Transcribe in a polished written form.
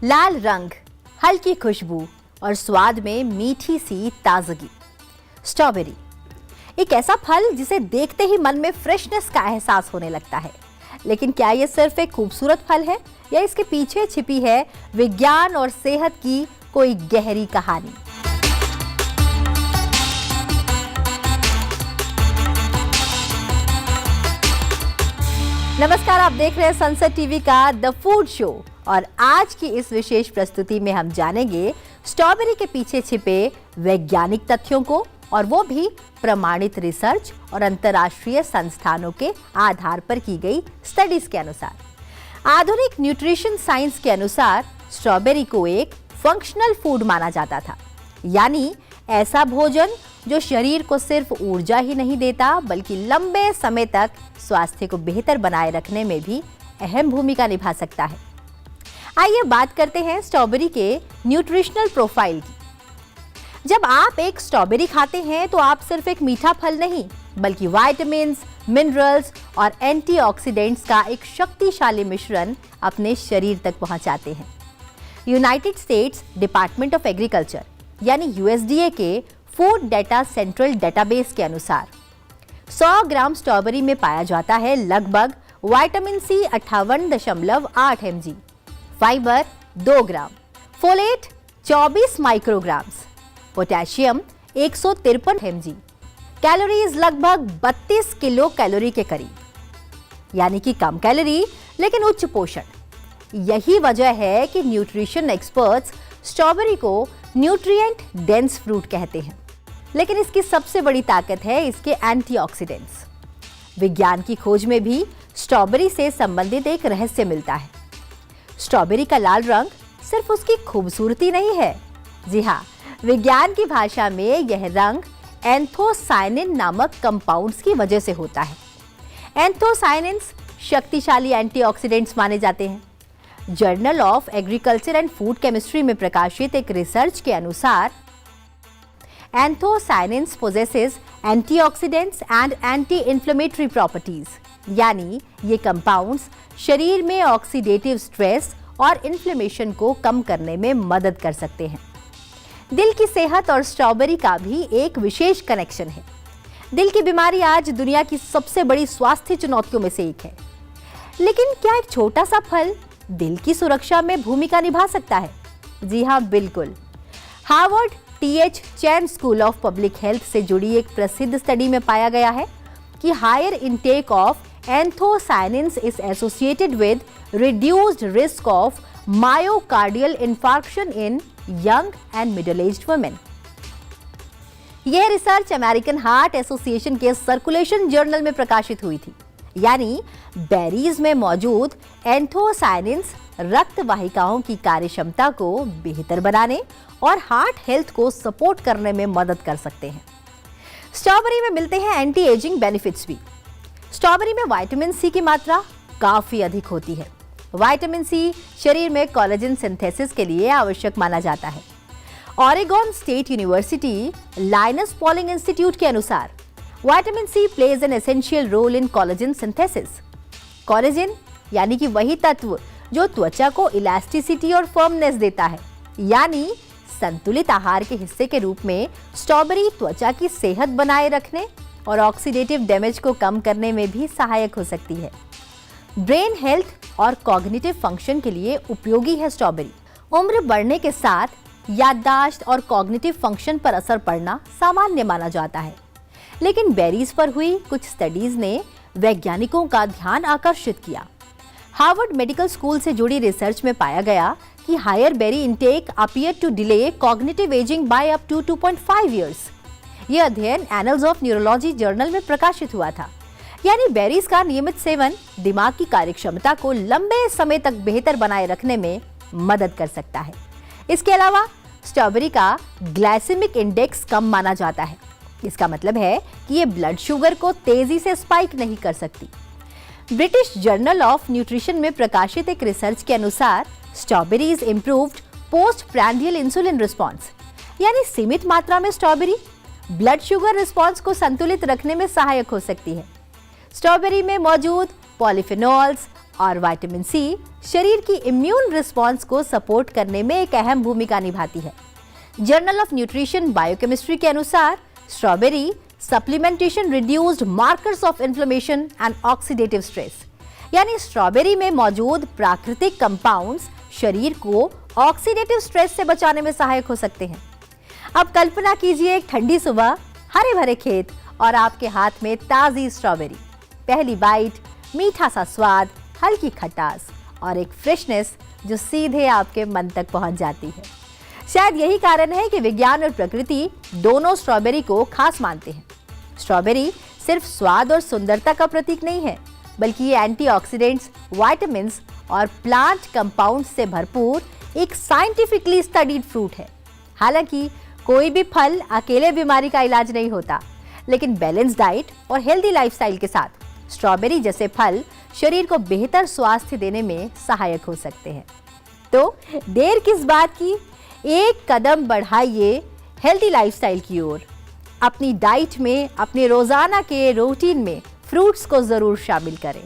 लाल रंग, हल्की खुशबू और स्वाद में मीठी सी ताजगी। स्ट्रॉबेरी एक ऐसा फल जिसे देखते ही मन में फ्रेशनेस का एहसास होने लगता है। लेकिन क्या ये सिर्फ एक खूबसूरत फल है या इसके पीछे छिपी है विज्ञान और सेहत की कोई गहरी कहानी? नमस्कार, आप देख रहे हैं सनसेट टीवी का द फूड शो और आज की इस विशेष प्रस्तुति में हम जानेंगे स्ट्रॉबेरी के पीछे छिपे वैज्ञानिक तथ्यों को, और वो भी प्रमाणित रिसर्च और अंतर्राष्ट्रीय संस्थानों के आधार पर की गई स्टडीज के अनुसार। आधुनिक न्यूट्रिशन साइंस के अनुसार स्ट्रॉबेरी को एक फंक्शनल फूड माना जाता था, यानी ऐसा भोजन जो शरीर को सिर्फ ऊर्जा ही नहीं देता बल्कि लंबे समय तक स्वास्थ्य को बेहतर बनाए रखने में भी अहम भूमिका निभा सकता है। आइए बात करते हैं स्ट्रॉबेरी के न्यूट्रिशनल प्रोफाइल की। जब आप एक स्ट्रॉबेरी खाते हैं तो आप सिर्फ एक मीठा फल नहीं बल्कि विटामिन्स, मिनरल्स और एंटीऑक्सीडेंट्स का एक शक्तिशाली मिश्रण अपने शरीर तक पहुंचाते हैं। United states department of agriculture यानी यूएसडीए के फूड डेटा सेंट्रल डेटाबेस के अनुसार 100 ग्राम स्ट्रॉबेरी में पाया जाता है लगभग vitamin C 58.8 mg, fibre 2 gram, folate 24 micrograms, potassium 153 mg, calories लगभग 32 किलो कैलोरी के करीब, यानी कि कम कैलोरी लेकिन उच्च पोषण। यही वजह है कि न्यूट्रिशन एक्सपर्ट्स स्ट्रॉबेरी को न्यूट्रिएंट डेंस फ्रूट कहते हैं। लेकिन इसकी सबसे बड़ी ताकत है इसके एंटीऑक्सीडेंट्स। विज्ञान की खोज में भी स्ट्रॉबेरी से संबंधित एक रहस्य मिलता है। स्ट्रॉबेरी का लाल रंग सिर्फ उसकी खूबसूरती नहीं है। जी हाँ, विज्ञान की भाषा में यह रंग एंथोसायनिन नामक कंपाउंड्स की वजह से होता है। एंथोसायनिन्स शक्तिशाली एंटीऑक्सीडेंट्स माने जाते हैं। Journal of agriculture and food chemistry में प्रकाशित एक रिसर्च के अनुसार anthocyanins possesses antioxidants and anti inflammatory properties, यानी ये कंपाउंड्स शरीर में ऑक्सीडेटिव स्ट्रेस और इन्फ्लेमेशन को कम करने में मदद कर सकते हैं। दिल की सेहत और स्ट्रॉबेरी का भी एक विशेष कनेक्शन है। दिल की बीमारी आज दुनिया की सबसे बड़ी स्वास्थ्य चुनौतियों में से एक है। लेकिन क्या एक छोटा सा फल दिल की सुरक्षा में भूमिका निभा सकता है? जी हाँ, बिल्कुल। Harvard TH Chan school of public health से जुड़ी एक प्रसिद्ध स्टडी में पाया गया है कि higher intake of anthocyanins is associated with reduced risk of myocardial infarction in young and middle aged women. यह रिसर्च अमेरिकन हार्ट एसोसिएशन के सर्कुलेशन जर्नल में प्रकाशित हुई थी। यानी बेरीज में मौजूद एंथोसायनिन्स रक्त वाहिकाओं की कार्यक्षमता को बेहतर बनाने और हार्ट हेल्थ को सपोर्ट करने में मदद कर सकते हैं। स्ट्रॉबेरी में मिलते हैं एंटी एजिंग बेनिफिट्स भी। स्ट्रॉबेरी में विटामिन सी की मात्रा काफी अधिक होती है। विटामिन सी शरीर में कोलेजन सिंथेसिस के लिए आवश्यक माना जाता है। Oregon state university Linus Pauling institute के अनुसार vitamin C plays an essential role in collagen synthesis. Collagen यानी कि वही तत्व जो त्वचा को इलास्टिसिटी और फर्मनेस देता है, यानी संतुलित आहार के हिस्से के रूप में स्ट्रॉबेरी त्वचा की सेहत बनाए रखने और ऑक्सीडेटिव डैमेज को कम करने में भी सहायक हो सकती है। ब्रेन हेल्थ और कॉग्निटिव फंक्शन के लिए उपयोगी है स्ट्रॉबेरी। उम्र बढ़ने के साथ याददाश्त और कॉग्निटिव फंक्शन पर असर पड़ना सामान्य माना जाता है। लेकिन बेरीज पर हुई कुछ स्टडीज ने वैज्ञानिकों का ध्यान आकर्षित किया। हार्वर्ड मेडिकल स्कूल से जुड़ी रिसर्च में पाया गया कि higher berry intake appear to delay cognitive aging by up to 2.5 years. यह अध्ययन एनल्स ऑफ न्यूरोलॉजी जर्नल में प्रकाशित हुआ था। यानी बेरीज का नियमित सेवन दिमाग की कार्यक्षमता को लंबे समय तक बेहतर बनाए रखने में मदद कर सकता है। इसके अलावा स्ट्रॉबेरी का ग्लाइसेमिक इंडेक्स कम माना जाता है। इसका मतलब है कि ये ब्लड शुगर को तेजी से स्पाइक नहीं कर सकती। ब्रिटिश जर्नल ऑफ न्यूट्रिशन में प्रकाशित एक रिसर्च के अनुसार strawberries improved post prandial insulin response, यानी सीमित मात्रा में स्ट्रॉबेरी ब्लड शुगर रिस्पॉन्स को संतुलित रखने में सहायक हो सकती है। स्ट्रॉबेरी में मौजूद पॉलीफेनॉल्स और विटामिन सी शरीर की इम्यून रिस्पॉन्स को सपोर्ट करने में एक अहम भूमिका निभाती है। जर्नल ऑफ न्यूट्रिशन बायोकेमिस्ट्री के अनुसार strawberry supplementation reduced markers of inflammation and oxidative stress, यानी स्ट्रॉबेरी में मौजूद प्राकृतिक कंपाउंड्स शरीर को ऑक्सीडेटिव स्ट्रेस से बचाने में सहायक हो सकते हैं। अब कल्पना कीजिए एक ठंडी सुबह, हरे भरे खेत और आपके हाथ में ताजी स्ट्रॉबेरी। पहली बाइट, मीठा सा स्वाद, हल्की खटास और एक फ्रेशनेस जो सीधे आपके मन तक पहुंच जाती है। शायद यही कारण है कि विज्ञान और प्रकृति दोनों स्ट्रॉबेरी को खास मानते हैं। स्ट्रॉबेरी सिर्फ स्वाद और सुंदरता का प्रतीक नहीं है, बल्कि ये एंटीऑक्सीडेंट्स, विटामिन्स और प्लांट कंपाउंड्स से भरपूर एक साइंटिफिकली स्टडीड फ्रूट है। हालांकि कोई भी फल अकेले बीमारी का इलाज नहीं होता, लेकिन बैलेंस डाइट और हेल्दी लाइफस्टाइल के साथ स्ट्रॉबेरी जैसे फल शरीर को बेहतर स्वास्थ्य देने में सहायक हो सकते हैं। तो देर किस बात की, एक कदम बढ़ाइए हेल्दी लाइफस्टाइल की ओर। अपनी डाइट में, अपने रोजाना के रूटीन में फ्रूट्स को जरूर शामिल करें।